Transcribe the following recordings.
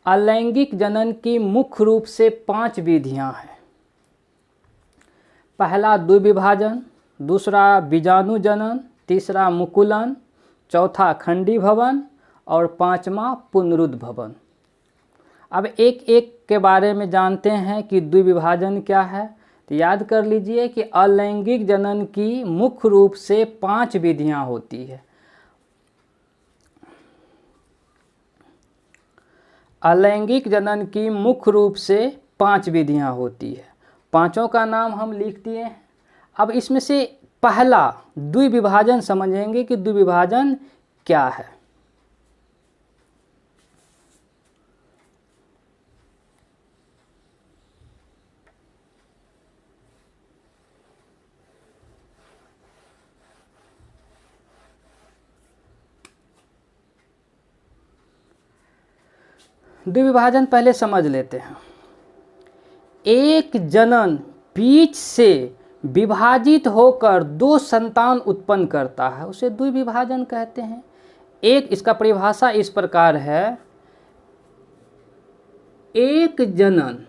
अलैंगिक जनन की मुख्य रूप से 5 विधियां हैं। पहला द्विविभाजन, दूसरा बीजाणु जनन, तीसरा मुकुलन, चौथा खंडी भवन और पांचवा पुनरुद्भवन। अब एक एक के बारे में जानते हैं कि द्विविभाजन क्या है। तो याद कर लीजिए कि अलैंगिक जनन की मुख्य रूप से 5 विधियां होती है। अलैंगिक जनन की मुख्य रूप से 5 विधियां होती है। पांचों का नाम हम लिख दिए हैं। अब इसमें से पहला द्विविभाजन समझेंगे कि द्विविभाजन क्या है। द्विविभाजन पहले समझ लेते हैं। एक जनन बीज से विभाजित होकर 2 संतान उत्पन्न करता है, उसे द्विविभाजन कहते हैं। एक, इसका परिभाषा इस प्रकार है, एक जनन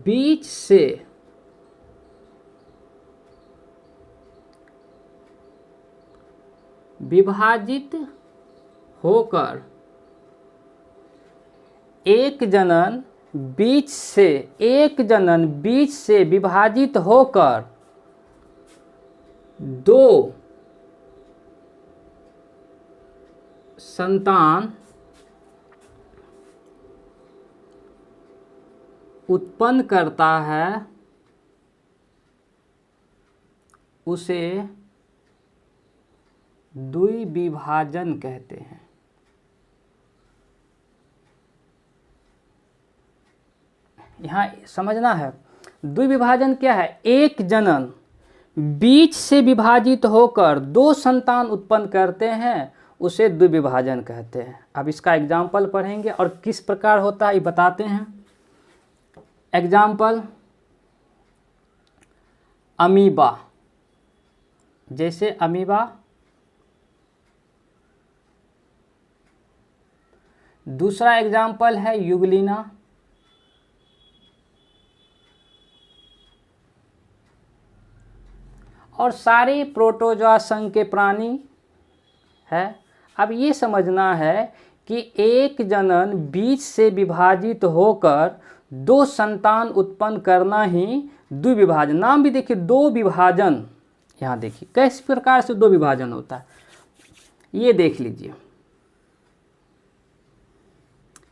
बीज से विभाजित होकर एक जनन बीज से विभाजित होकर 2 संतान उत्पन्न करता है, उसे द्विविभाजन कहते हैं। यहाँ समझना है द्विविभाजन क्या है। एक जनन बीज से विभाजित होकर 2 संतान उत्पन्न करते हैं, उसे द्विविभाजन कहते हैं। अब इसका एग्जाम्पल पढ़ेंगे और किस प्रकार होता है ये बताते हैं। एग्जाम्पल, अमीबा, जैसे अमीबा। दूसरा एग्जाम्पल है युगलिना। और सारे प्रोटोजोआ संघ के प्राणी है। अब ये समझना है कि एक जनन बीज से विभाजित होकर 2 संतान उत्पन्न करना ही द्विविभाजन। नाम भी देखिए, 2 विभाजन। यहाँ देखिए किस प्रकार से 2 विभाजन होता है, ये देख लीजिए।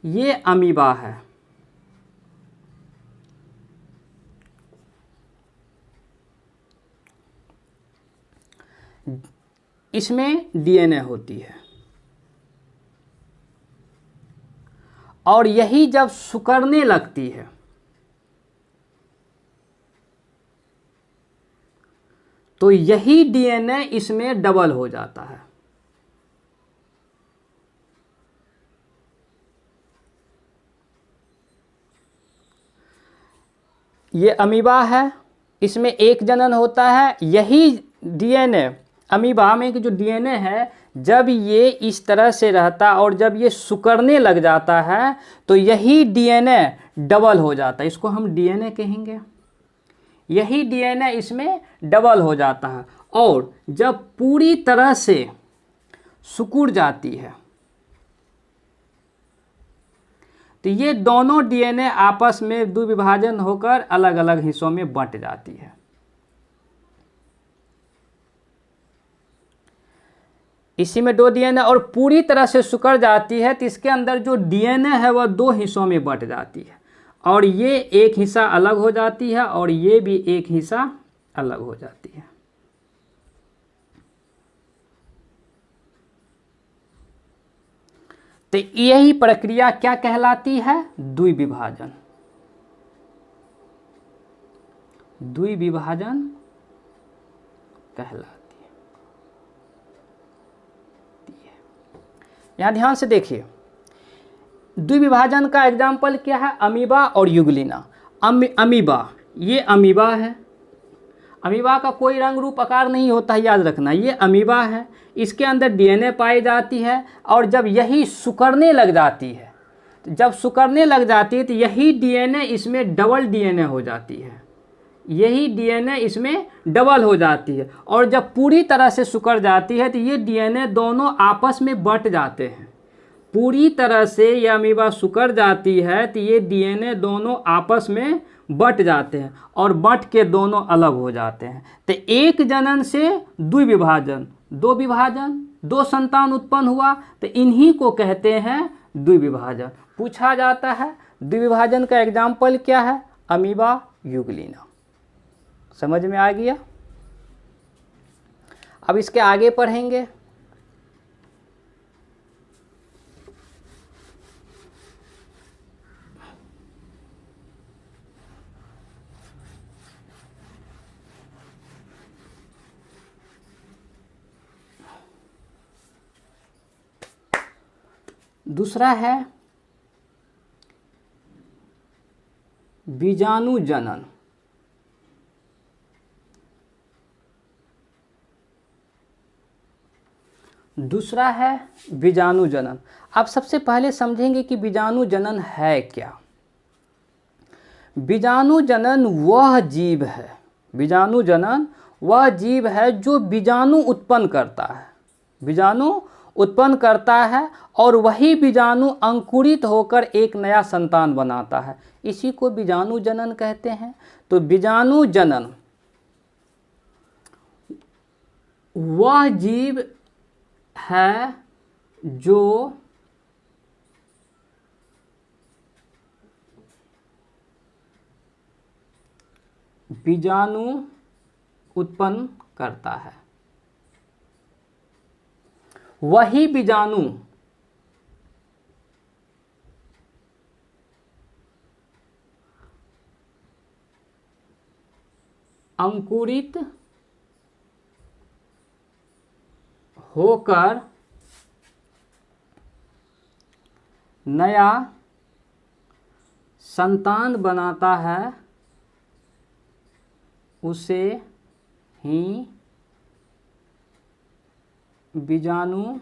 ये अमीबा है, इसमें डीएनए होती है और यही जब सिकुड़ने लगती है तो यही डीएनए इसमें डबल हो जाता है। ये अमीबा है, इसमें एक जनन होता है। यही डीएनए अमीबा में जो डीएनए है, जब ये इस तरह से रहता और जब ये सिकुड़ने लग जाता है तो यही डीएनए डबल हो जाता है। इसको हम डीएनए कहेंगे। यही डीएनए इसमें डबल हो जाता है और जब पूरी तरह से सिकुड़ जाती है तो ये दोनों डीएनए आपस में द्विविभाजन होकर अलग अलग हिस्सों में बंट जाती है। इसी में 2 डीएनए और पूरी तरह से सिकुड़ जाती है तो इसके अंदर जो डीएनए है वह 2 हिस्सों में बंट जाती है और ये एक हिस्सा अलग हो जाती है और ये भी एक हिस्सा अलग हो जाती है। तो यही प्रक्रिया क्या कहलाती है? द्विविभाजन। द्विविभाजन कहलाती है। यहां ध्यान से देखिए, द्विविभाजन का एग्जाम्पल क्या है? अमीबा और युगलिना। अमीबा, ये अमीबा है अमीबा का कोई रंग रूप आकार नहीं होता है, याद रखना। ये अमीबा है, इसके अंदर डीएनए पाई जाती है, और जब यही सिकुड़ने लग जाती है, तो जब सिकुड़ने लग जाती है तो यही डीएनए इसमें डबल डीएनए हो जाती है, यही डीएनए इसमें डबल हो जाती है। और जब पूरी तरह से सिकुड़ जाती है तो ये डीएनए दोनों आपस में बंट जाते हैं। पूरी तरह से ये अमीबा सिकुड़ जाती है तो ये डीएनए दोनों आपस में बंट जाते हैं, और बंट के दोनों अलग हो जाते हैं। तो एक जनन से द्विविभाजन, दो विभाजन, दो संतान उत्पन्न हुआ, तो इन्हीं को कहते हैं द्विविभाजन। पूछा जाता है द्विविभाजन का एग्जाम्पल क्या है? Amoeba Euglena. समझ में आ गया? अब इसके आगे पढ़ेंगे। दूसरा है बीजाणु जनन। दूसरा है बीजाणु जनन। आप सबसे पहले समझेंगे कि बीजाणु जनन है क्या। बीजाणु जनन वह जीव है, बीजाणु जनन वह जीव है जो बीजाणु उत्पन्न करता है, बीजाणु उत्पन्न करता है, और वही बीजाणु अंकुरित होकर एक नया संतान बनाता है। इसी को बीजाणु जनन कहते हैं। तो बीजाणु जनन वह जीव है जो बीजाणु उत्पन्न करता है, वही बीजाणु अंकुरित होकर नया संतान बनाता है, उसे ही बीजाणु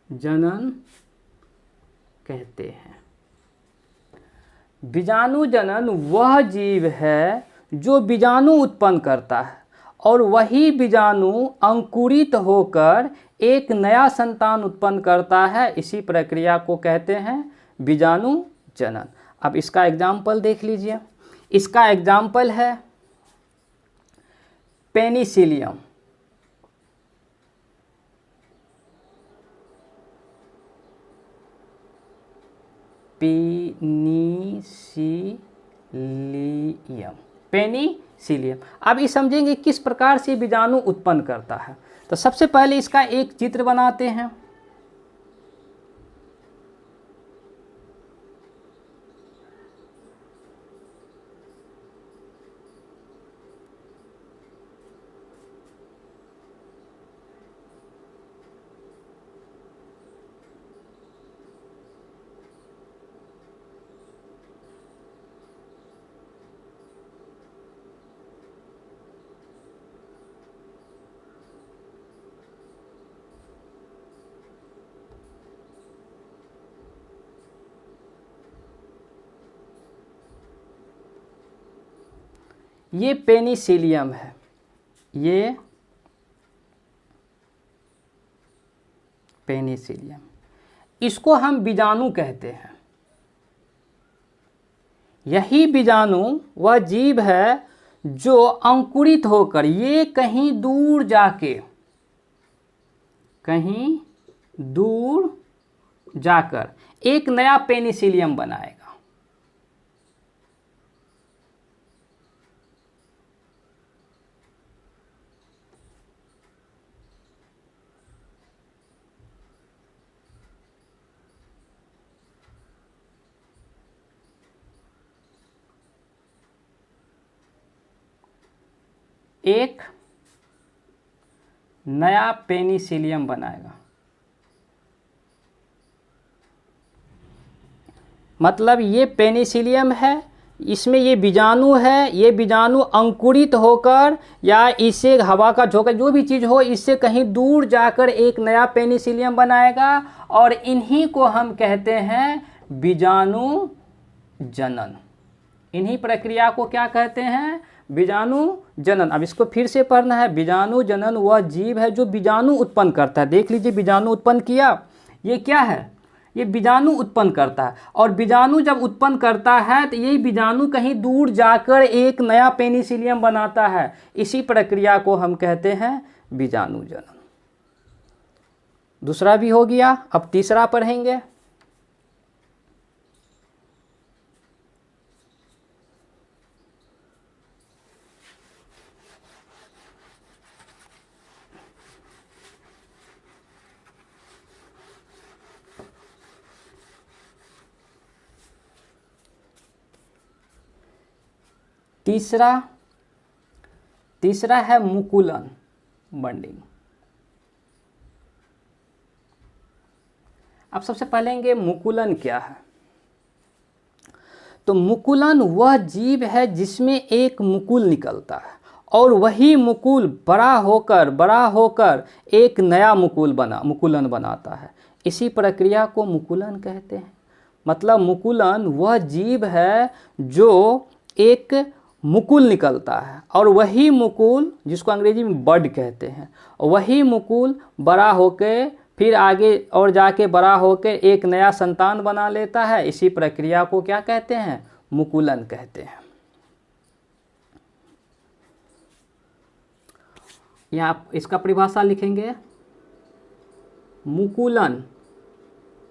जनन कहते हैं। बीजाणु जनन वह जीव है जो बीजाणु उत्पन्न करता है, और वही बीजाणु अंकुरित होकर एक नया संतान उत्पन्न करता है। इसी प्रक्रिया को कहते हैं बीजाणु जनन। अब इसका एग्जाम्पल देख लीजिए। इसका एग्जाम्पल है पेनिसिलियम। Penicillium, Penicillium. अब ये समझेंगे किस प्रकार से बीजाणु उत्पन्न करता है। तो सबसे पहले इसका एक चित्र बनाते हैं। ये पेनिसिलियम है, ये पेनिसिलियम, इसको हम बीजाणु कहते हैं। यही बीजाणु वह जीव है जो अंकुरित होकर ये कहीं दूर जाके, कहीं दूर जाकर एक नया पेनिसिलियम बनाएगा। एक नया पेनिसिलियम बनाएगा। मतलब ये पेनिसिलियम है, इसमें ये बीजाणु है, ये बीजाणु अंकुरित होकर या इससे हवा का झोंका जो भी चीज़ हो इससे कहीं दूर जाकर एक नया पेनिसिलियम बनाएगा और इन्हीं को हम कहते हैं बीजाणु जनन। इन्हीं प्रक्रिया को क्या कहते हैं? बीजाणु जनन। अब इसको फिर से पढ़ना है। बीजाणु जनन वह जीव है जो बीजाणु उत्पन्न करता है। देख लीजिए, बीजाणु उत्पन्न किया, ये क्या है? ये बीजाणु उत्पन्न करता है। और बीजाणु जब उत्पन्न करता है तो यही बीजाणु कहीं दूर जाकर एक नया पेनिसिलियम बनाता है। इसी प्रक्रिया को हम कहते हैं बीजाणु जनन। दूसरा भी हो गया, अब तीसरा पढ़ेंगे। तीसरा है मुकुलन बॉन्डिंग। अब सबसे पहले मुकुलन क्या है? तो मुकुलन वह जीव है जिसमें एक मुकुल निकलता है और वही मुकुल बड़ा होकर एक नया मुकुलन बनाता है। इसी प्रक्रिया को मुकुलन कहते हैं। मतलब मुकुलन वह जीव है जो एक मुकुल निकलता है और वही मुकुल, जिसको अंग्रेजी में बड कहते हैं, वही मुकुल बड़ा होकर फिर आगे और जाके बड़ा होकर एक नया संतान बना लेता है। इसी प्रक्रिया को क्या कहते हैं? मुकुलन कहते हैं। यहाँ इसका परिभाषा लिखेंगे। मुकुलन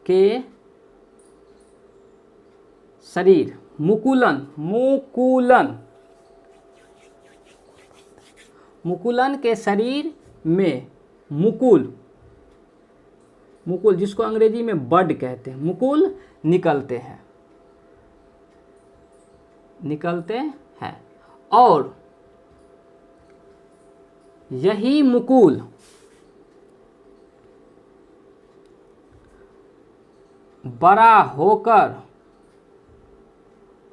के शरीर, मुकुलन के शरीर में मुकुल जिसको अंग्रेजी में बड कहते हैं, मुकुल निकलते हैं और यही मुकुल बड़ा होकर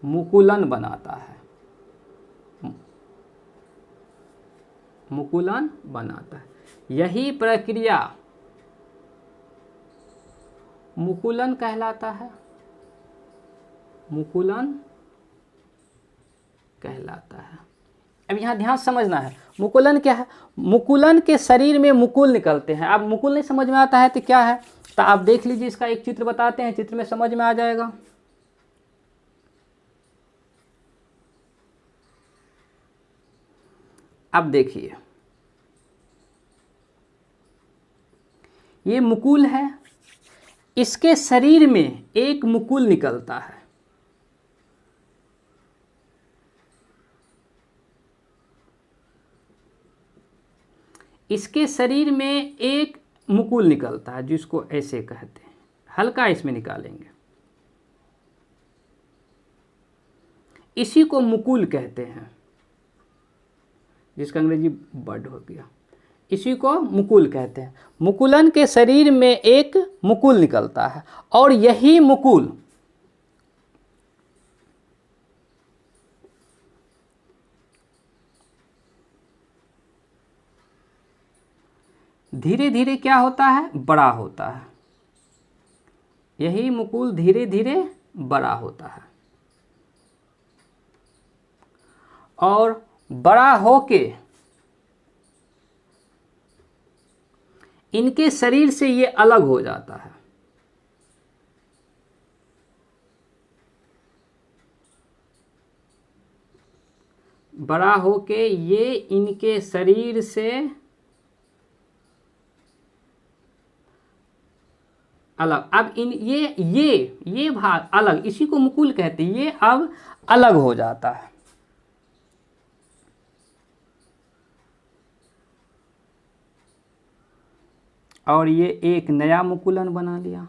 मुकुलन बनाता है। यही प्रक्रिया मुकुलन कहलाता है। अब यहाँ ध्यान समझना है, मुकुलन क्या है? मुकुलन के शरीर में मुकुल निकलते हैं। अब मुकुल नहीं समझ में आता है तो क्या है? तो आप देख लीजिए, इसका एक चित्र बताते हैं, चित्र में समझ में आ जाएगा। अब देखिए, ये मुकुल है, इसके शरीर में एक मुकुल निकलता है। इसके शरीर में एक मुकुल निकलता है जिसको ऐसे कहते हैं। हल्का इसमें निकालेंगे, इसी को मुकुल कहते हैं, जिसका अंग्रेजी बड हो गया। इसी को मुकुल कहते हैं। मुकुलन के शरीर में एक मुकुल निकलता है और यही मुकुल धीरे धीरे क्या होता है? बड़ा होता है। यही मुकुल धीरे धीरे बड़ा होता है और बड़ा होके इनके शरीर से ये अलग हो जाता है। बड़ा होके ये इनके शरीर से अलग। अब ये भाग अलग, इसी को मुकुल कहते हैं। ये अब अलग हो जाता है और ये एक नया मुकुलन बना लिया।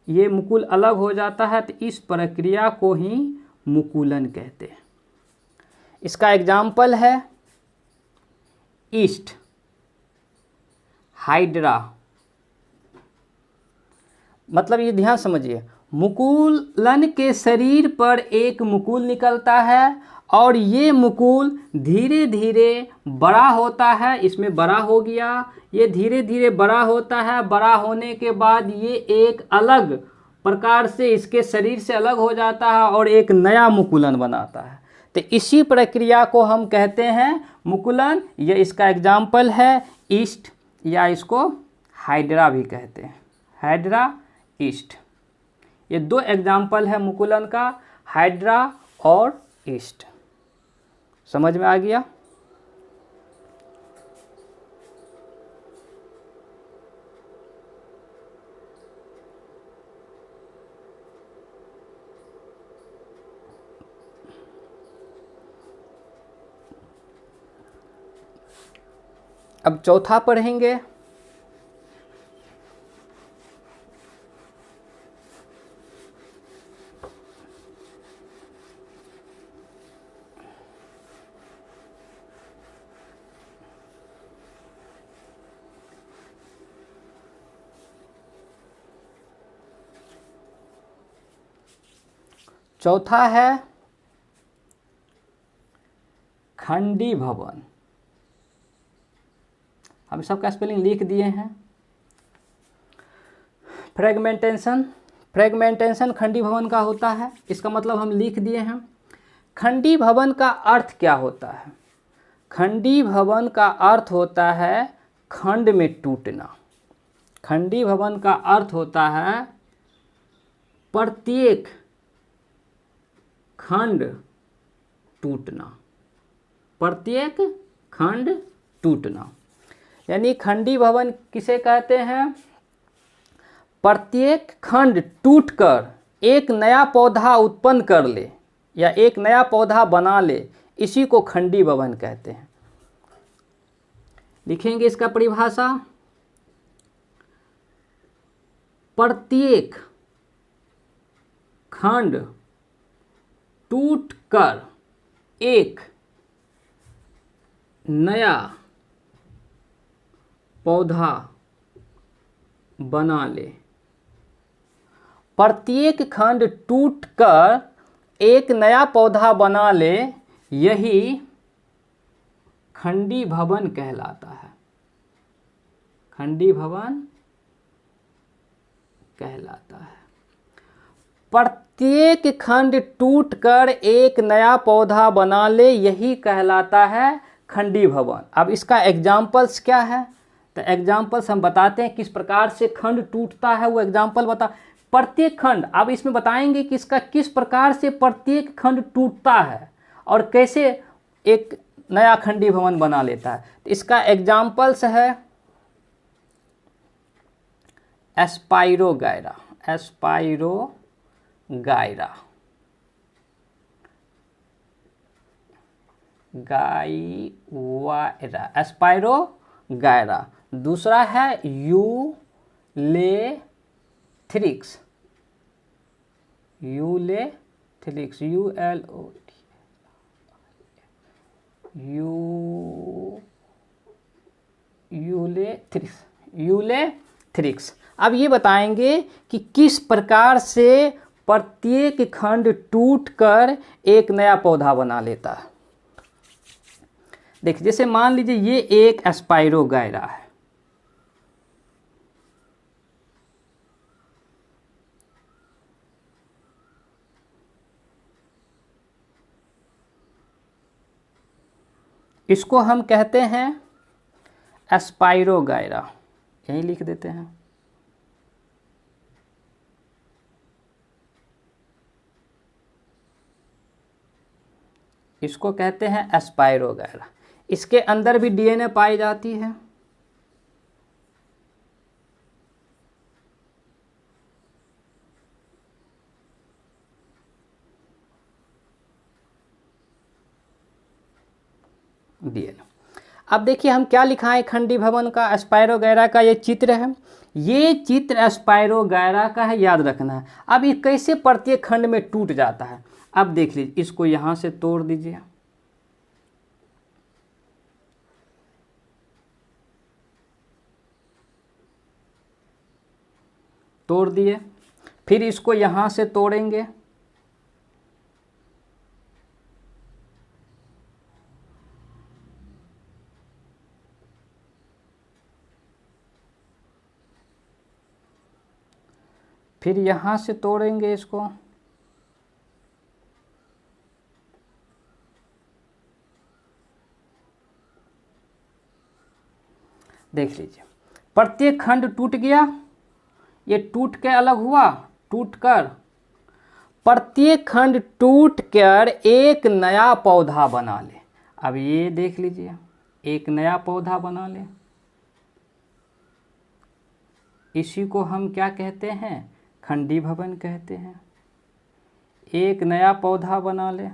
ये मुकुल अलग हो जाता है तो इस प्रक्रिया को ही मुकुलन कहते हैं। इसका एग्जाम्पल है ईस्ट, हाइड्रा। मतलब ये ध्यान समझिए, मुकुलन के शरीर पर एक मुकुल निकलता है और ये मुकुल धीरे धीरे बड़ा होता है। इसमें बड़ा हो गया, ये धीरे धीरे बड़ा होता है। बड़ा होने के बाद ये एक अलग प्रकार से इसके शरीर से अलग हो जाता है और एक नया मुकुलन बनाता है। तो इसी प्रक्रिया को हम कहते हैं मुकुलन। ये इसका एग्जाम्पल है ईस्ट, या इसको हाइड्रा भी कहते हैं, हाइड्रा ईस्ट। ये दो एग्जाम्पल है मुकुलन का, हाइड्रा और ईस्ट। समझ में आ गया? अब चौथा पढ़ेंगे। चौथा है खंडी भवन। हम सबका स्पेलिंग लिख दिए हैं। फ्रेगमेंटेशन, फ्रेगमेंटेशन खंडी भवन का होता है, इसका मतलब हम लिख दिए हैं। खंडी भवन का अर्थ क्या होता है? खंडी भवन का अर्थ होता है खंड में टूटना। खंडी भवन का अर्थ होता है प्रत्येक खंड टूटना, प्रत्येक खंड टूटना। यानी खंडी भवन किसे कहते हैं? प्रत्येक खंड टूटकर एक नया पौधा उत्पन्न कर ले या एक नया पौधा बना ले, इसी को खंडी भवन कहते हैं। लिखेंगे इसका परिभाषा, प्रत्येक खंड टूटकर एक नया पौधा बना ले। प्रत्येक खंड टूटकर एक नया पौधा बना ले, यही खंडी भवन कहलाता है। खंडी भवन कहलाता है। प्रत्येक खंड टूटकर एक नया पौधा बना ले, यही कहलाता है खंडी भवन। अब इसका एग्जाम्पल्स क्या है? तो एग्जाम्पल्स हम बताते हैं किस प्रकार से खंड टूटता है, वो एग्जाम्पल बता। प्रत्येक खंड, अब इसमें बताएंगे कि इसका किस प्रकार से प्रत्येक खंड टूटता है और कैसे एक नया खंडी भवन बना लेता है। तो इसका एग्जाम्पल्स है एस्पाइरोगायरा, एस्पाइरोगायरा, गाइवायरा, एस्पाइरोगायरा। दूसरा है यूलेथ्रिक्स, यूलेथ्रिक्स, यूलेथ्रिक्स, यूलेथ्रिक्स। अब ये बताएंगे कि किस प्रकार से प्रत्येक खंड टूटकर एक नया पौधा बना लेता है। देखिए, जैसे मान लीजिए ये एक एस्पाइरोगायरा है, इसको हम कहते हैं एस्पाइरोगायरा, यहीं लिख देते हैं। इसको कहते हैं एस्पाइरोगायरा। इसके अंदर भी डीएनए पाई जाती है। डीएनए। अब देखिए हम क्या लिखा है खंडी भवन का, एस्पाइरोगायरा का ये चित्र है। ये चित्र एस्पाइरोगायरा का है, याद रखना है। अब ये कैसे प्रत्येक खंड में टूट जाता है, अब देख लीजिए। इसको यहाँ से तोड़ दीजिए, तोड़ दिए। फिर इसको यहाँ से तोड़ेंगे, फिर यहाँ से तोड़ेंगे इसको, देख लीजिए प्रत्येक खंड टूट गया, ये टूट के अलग हुआ, टूटकर प्रत्येक खंड टूटकर एक नया पौधा बना ले। अब ये देख लीजिए एक नया पौधा बना ले, इसी को हम क्या कहते हैं, खंडी भवन कहते हैं। एक नया पौधा बना ले,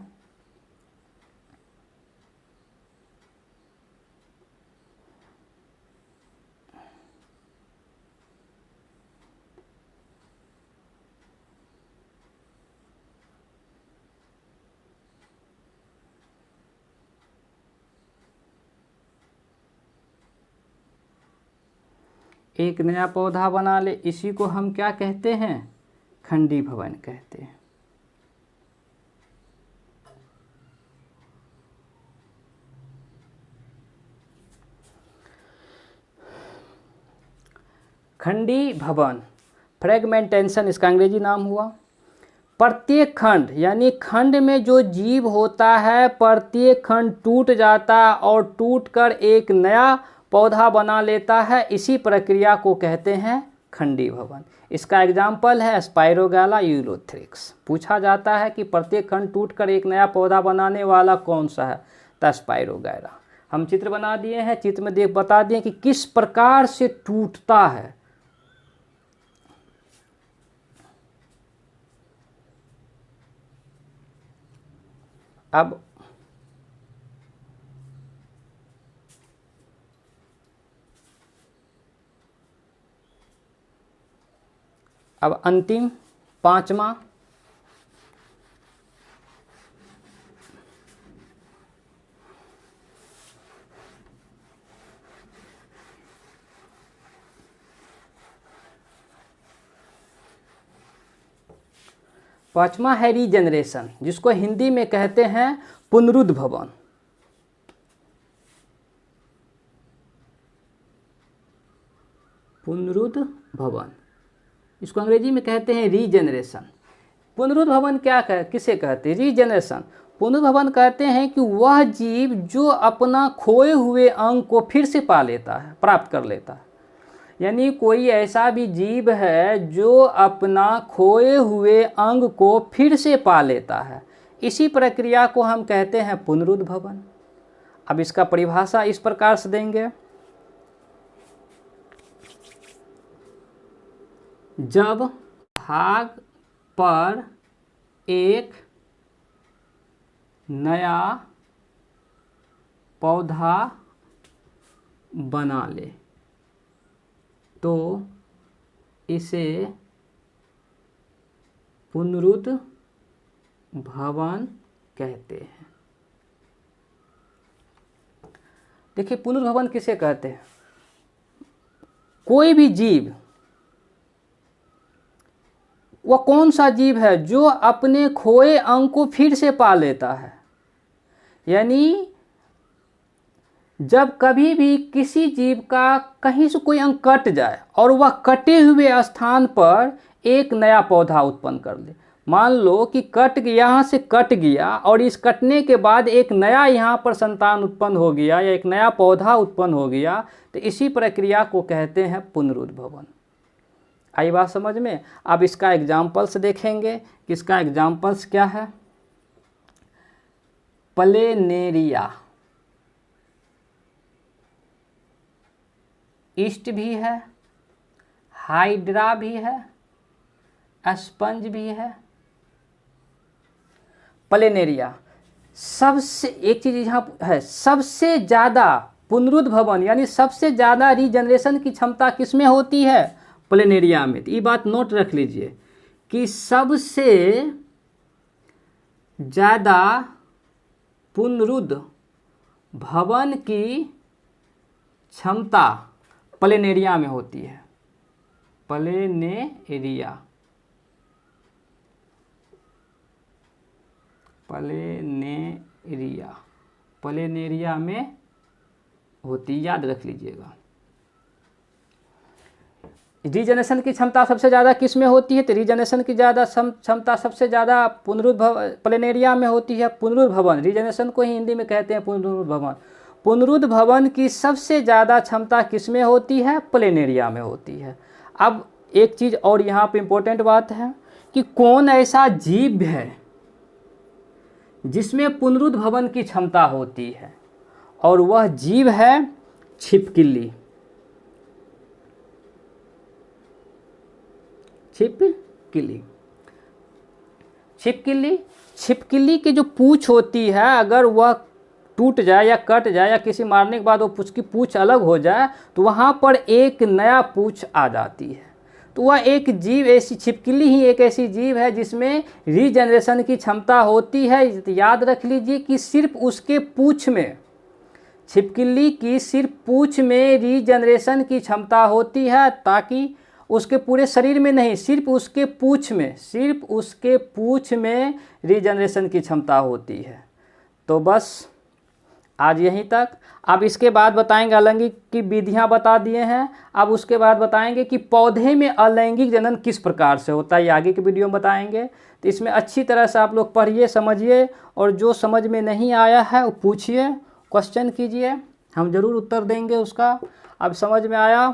एक नया पौधा बना ले, इसी को हम क्या कहते हैं, खंडी भवन कहते हैं। खंडी भवन, फ्रेगमेंटेशन इसका अंग्रेजी नाम हुआ। प्रत्येक खंड यानी खंड में जो जीव होता है, प्रत्येक खंड टूट जाता और टूटकर एक नया पौधा बना लेता है, इसी प्रक्रिया को कहते हैं खंडी भवन। इसका एग्जाम्पल है स्पाइरोगैला यूलोथ्रिक्स। पूछा जाता है कि प्रत्येक खंड टूटकर एक नया पौधा बनाने वाला कौन सा है, तो स्पाइरोगैला। हम चित्र बना दिए हैं, चित्र में देख बता दिए कि किस प्रकार से टूटता है। अब अंतिम पांचवा, पांचवा है रीजनरेशन, जिसको हिंदी में कहते हैं पुनरुद्भवन। पुनरुद्भवन इसको अंग्रेजी में कहते हैं रीजनरेशन। पुनरुद्भवन किसे कहते हैं, रीजनरेशन। पुनरुद्भवन कहते हैं कि वह जीव जो अपना खोए हुए अंग को फिर से पा लेता है, प्राप्त कर लेता है। यानी कोई ऐसा भी जीव है जो अपना खोए हुए अंग को फिर से पा लेता है, इसी प्रक्रिया को हम कहते हैं पुनरुद्भवन। अब इसका परिभाषा इस प्रकार से देंगे, जब भाग पर एक नया पौधा बना ले तो इसे पुनरुद्भवन कहते हैं। देखिए पुनरुद्भवन किसे कहते हैं, कोई भी जीव, वह कौन सा जीव है जो अपने खोए अंग को फिर से पा लेता है। यानी जब कभी भी किसी जीव का कहीं से कोई अंग कट जाए और वह कटे हुए स्थान पर एक नया पौधा उत्पन्न कर ले। मान लो कि यहाँ से कट गया और इस कटने के बाद एक नया यहाँ पर संतान उत्पन्न हो गया या एक नया पौधा उत्पन्न हो गया, तो इसी प्रक्रिया को कहते हैं पुनरुद्भवन। आई बात समझ में। अब इसका एग्जाम्पल्स देखेंगे कि इसका एग्जाम्पल्स क्या है। प्लेनेरिया, ईस्ट भी है, हाइड्रा भी है, स्पंज भी है। प्लेनेरिया सबसे, एक चीज यहाँ है, सबसे ज़्यादा पुनरुद्भवन यानी सबसे ज़्यादा रीजनरेशन की क्षमता किसमें होती है, प्लेनेरिया में। तो ये बात नोट रख लीजिए कि सबसे ज़्यादा पुनरुद्भवन की क्षमता प्लेनेरिया में होती है। प्लेनेरिया प्लेनेरिया, प्लेनेरिया में होती, याद रख लीजिएगा। रीजनरेशन की क्षमता सबसे ज़्यादा किस में होती है? तो रीजनरेशन की ज़्यादा क्षमता सबसे ज़्यादा प्लेनेरिया में होती है। पुनरुद्भवन, रीजनरेशन को ही हिंदी में कहते हैं पुनरुद्भवन। पुनरुद्भवन की सबसे ज़्यादा क्षमता किस में होती है? प्लेनेरिया में होती है। अब एक चीज़ और यहाँ पे इम्पोर्टेंट बात है कि कौन ऐसा जीव है जिसमें पुनरुद्भवन की क्षमता होती है, और वह जीव है छिपकली। छिपकली, छिपकली, छिपकली की जो पूँछ होती है, अगर वह टूट जाए या कट जाए या किसी मारने के बाद वो उसकी पूँछ अलग हो जाए तो वहाँ पर एक नया पूँछ आ जाती है। तो वह एक जीव, ऐसी छिपकली ही एक ऐसी जीव है जिसमें रीजनरेशन की क्षमता होती है। याद रख लीजिए कि सिर्फ उसके पूँछ में, छिपकली की सिर्फ पूँछ में रीजनरेशन की क्षमता होती है, ताकि उसके पूरे शरीर में नहीं, सिर्फ उसके पूँछ में, सिर्फ उसके पूँछ में रीजनरेशन की क्षमता होती है। तो बस आज यहीं तक। अब इसके बाद बताएंगे अलैंगिक की विधियां बता दिए हैं। अब उसके बाद बताएंगे कि पौधे में अलैंगिक जनन किस प्रकार से होता है, ये आगे के वीडियो में बताएंगे। तो इसमें अच्छी तरह से आप लोग पढ़िए, समझिए, और जो समझ में नहीं आया है वो पूछिए, क्वेश्चन कीजिए, हम ज़रूर उत्तर देंगे उसका। अब समझ में आया